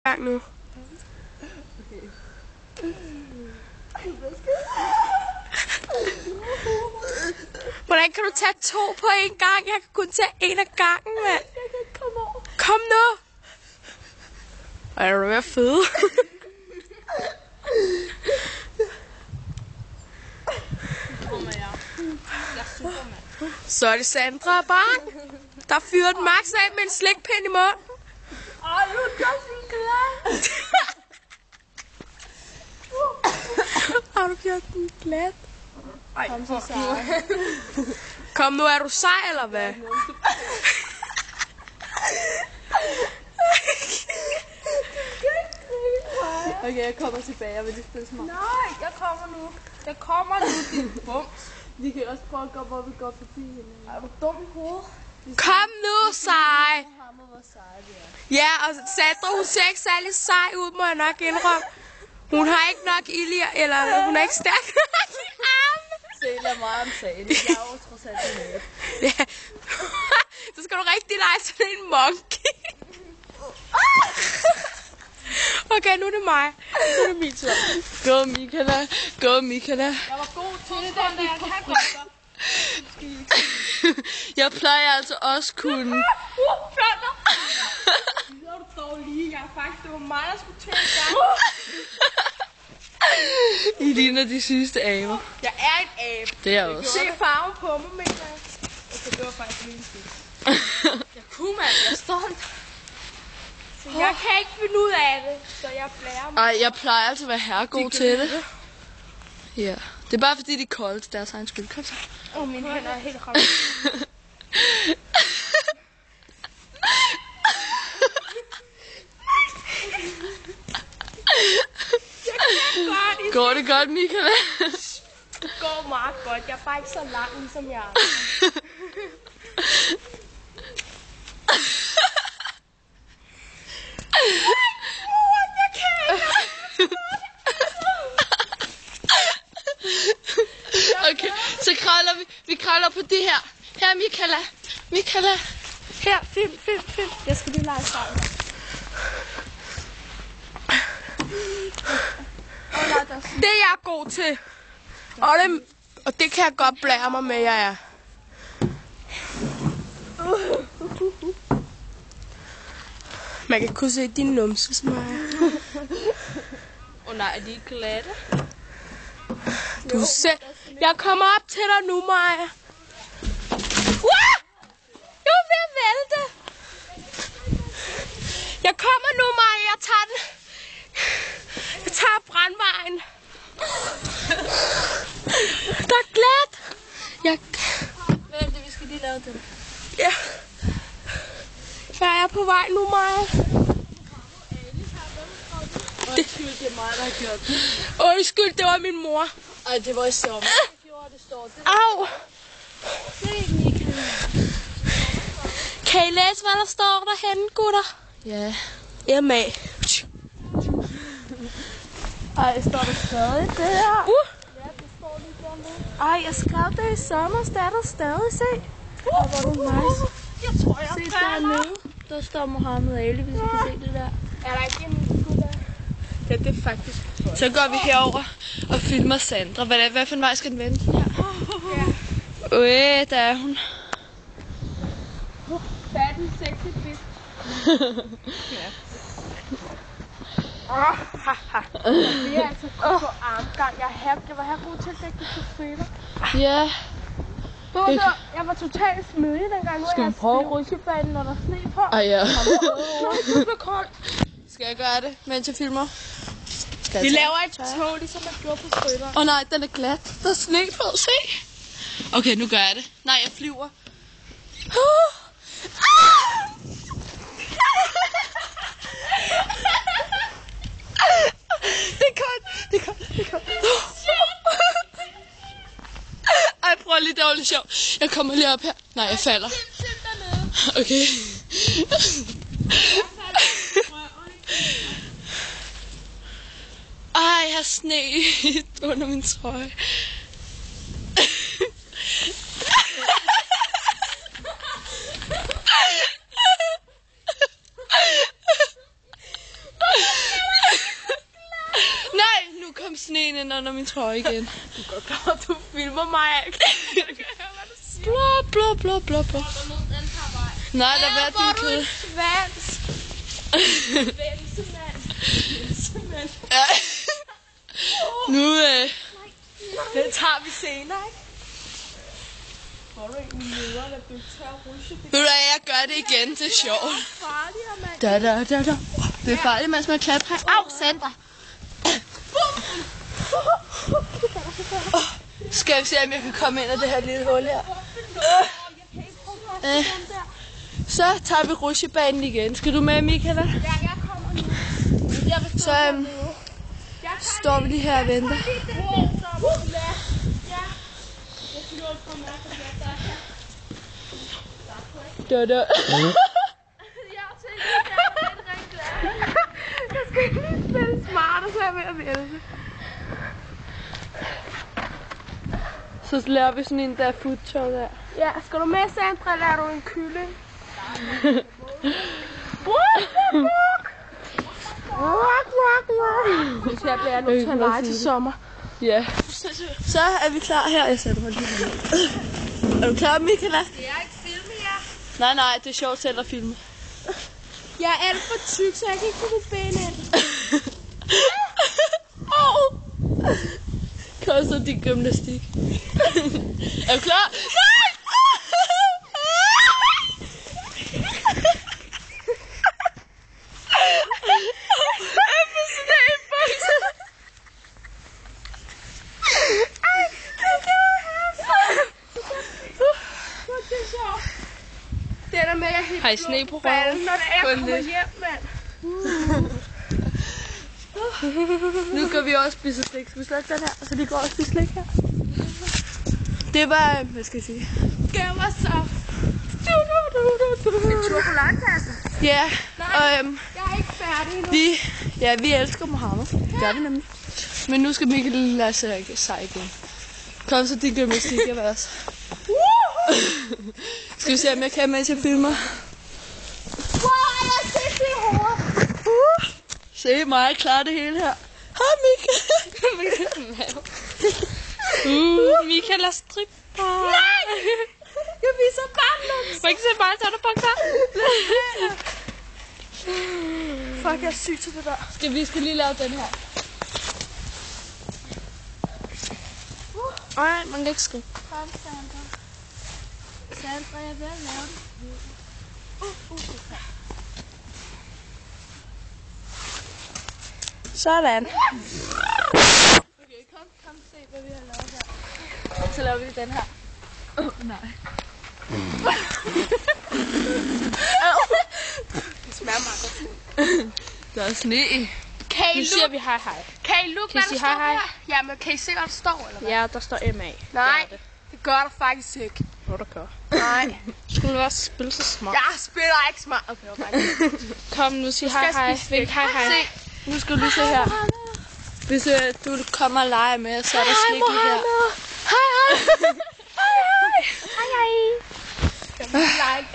gang nu. Okay. Hvordan kan du tage 2 på en gang? Jeg kan kun tage 1 ad gangen, mand. Jeg kan ikke komme over. Kom nu. Er du ved at føde? Kommer jeg. Jeg er Superman. Så er det Sandra og Bang, der fyrer den max af med en slikpind i munden. Ej, nu er jeg så glad. Har du gjort den glat? Ej, kom så sej. Kom nu, er du sej eller hvad? Okay, jeg kommer tilbage. Jeg vil lige spille smart. Nej, jeg kommer nu. Jeg kommer nu, din bums. Vi kan også prøve at gå, hvor vi går forbi hende. Er du dum i hovedet? Kom nu, sej. Hammer, hvor seje vi er. Ja, og Sandra, hun ser ikke særlig sej ud, må jeg nok indrømme. Hun har ikke nok ild i, eller hun er ikke stærk nok i armen. Se, lad mig om sagen. Jeg er jo trods alt med. Ja. Så skal du rigtig lege sådan en monkey. Okay, nu er det mig. Nu er det min tur. Gå, Michaela. Gå, Michaela. Jeg var god til det, den der kan godt. Jeg plejer altså også kunne. Flander! Nu er du dog lige. Jeg faktisk, det var mig, der skulle til at gøre. I ligner de sygeste aber. Jeg er en abe. Det er jeg også. Se farven på mig, mener jeg. Okay, det var faktisk min tid. Jeg kunne, mand. Jeg er stolt. Så jeg kan ikke finde ud af det, så jeg blærer mig. Ej, jeg plejer altså at være herregod til det. Ja. Det er bare fordi, de er kolde til deres egen skyld. Kom så. Mine hænder er helt ramt. Går det godt, Michaela? Det går meget godt. Jeg er bare ikke så lang, ligesom jeg er. Okay, så kravler vi. Vi kravler på det her. Her, Michaela. Michaela. Her, film. Jeg skal lige lege sammen. Det er jeg god til. Og det kan jeg godt blære mig med, jeg er. Man kan kun se dine numse, som jeg er. Nej, er de ikke glatte? Du selv. Jeg kommer op til dig nu, Maja. Jeg er ved at vælte. Jeg kommer nu, Maja. Jeg tager den. Jeg tager brandvejen. Der er glat. Vent, vi skal lige lave det. Ja. Jeg er på vej nu, Maja. Undskyld, det er mig, der har gjort det. Undskyld, det var min mor. Ej, det var i sommer. Det står det. Au. Se, Michaela. Kan I læse, hvad der står derhenne, gutter? Ja. Emma. Ej, står der stadig det her? Ja, det står lige dernede. Ej, jeg skrev det i sommer, så er der stadig, se. Hvor var du nice. Jeg tror, jeg Se dernede. Der står Mohammed Ali, hvis I kan se det der. Er der ikke en skud der? Ja, det er faktisk. Så går vi herover og filmer Sandra. Hvad for en vej skal den vende? Ja. Der er hun. Der er den sexy bitch. Ja. Vi er altså på armgang. Jeg var her god til at dække det på fritter. Ja. Jeg var totalt smidig dengang. Skal vi prøve at rutsjebanen, når der er sne på? Ej, ja. Det bliver koldt. Skal jeg gøre det, mens jeg filmer? Vi laver et tog, ligesom man gjorde på fritter. Nej, den er glat. Der er sne på, se. Okay, nu gør jeg det. Nej, jeg flyver. Det er koldt. Ej, prøv lige, det var lidt sjovt. Jeg kommer lige op her. Nej, jeg falder. Okay. Ej, jeg har sne under min trøje. sneen ind under min trøje igen. Du går klar, du filmer mig. Jeg kan høre, hvad du siger. Blå. Nej, der er din kød. Svans. Vensemand. Ja. Nu, Den tager vi senere, ikke? Får du ikke min møder, der bliver tør rusje? ved du hvad, jeg gør det igen, det er sjovt. Farligere, mand. Da. Det er farligt, mens man klapper. Au, Sandra. Skal vi se, om jeg kan komme ind af det her lille hul her. Så tager vi rutsjebanen igen. Skal du med, Michaela? Ja, jeg kommer nu. Så står vi lige her og venter. Da. Jeg skal lige spille smart, og så er jeg ved at vælge. Så laver vi sådan en der foodtour der. Ja, skal du med, Sandra, eller er du en kylling? Hvis jeg bliver nødt til at lege til sommer. Ja. Så er vi klar her. Jeg sætter mig lige her. Er du klar, Michaela? Skal jeg ikke filme jer? Nej, det er sjovt selv at filme. Jeg er alt for tyk, så jeg kan ikke få mit ben ind. Kom så din gymnastik. Er du klar? Nej! Det er der med, jeg helt Har I sne på røven? når det er, Kun jeg kommer lidt. hjem, mand. Nu går vi også og spiser slik. Skal vi slukke den her? Så de går og spiser slik her. Det var, hvad skal jeg sige? Gemmer så. En chokoladekasse. Ja, og Jeg er ikke færdig nu. vi elsker Mohammed. Det gør vi nemlig. Men nu skal Michael lade sig igen. Kom så, de gymnastik, jeg vil også. Skal vi se, om jeg kan, mens jeg filmer? Wow, jeg er sindssygt i hovedet. Se mig, klare det hele her. Hej, Michael. Michael er stripper. Nej! Jeg viser bare noget. Må ikke se mig, tager du på klar? Fuck, jeg er syg til det der. Vi skal lige lave den her. Nej, man kan ikke skrive. Kom, Sandra. Sandra, jeg er ved at lave det. Sådan. Okay, kom se, hvad vi har lavet her. Så laver vi den her. Nej. Det smager meget. Der er sne. Kan I Nu siger vi hej hej. Kan I lukke, hvad I der sige står hej, hej? her? Jamen, kan I se, hvad der står, eller hvad? Ja, der står MA. Nej, det gør der faktisk ikke. Hvor der gør. Nej. Skulle du også spille så smart? Jeg spiller ikke smart. Okay. Kom nu, sig hej hej. Vink hej hej. Se, nu skal du lige se her. Hvis du kommer og leger med, så er der slik lige her. Hej, hej. Hej, hej. Hej, hej. Kan vi like?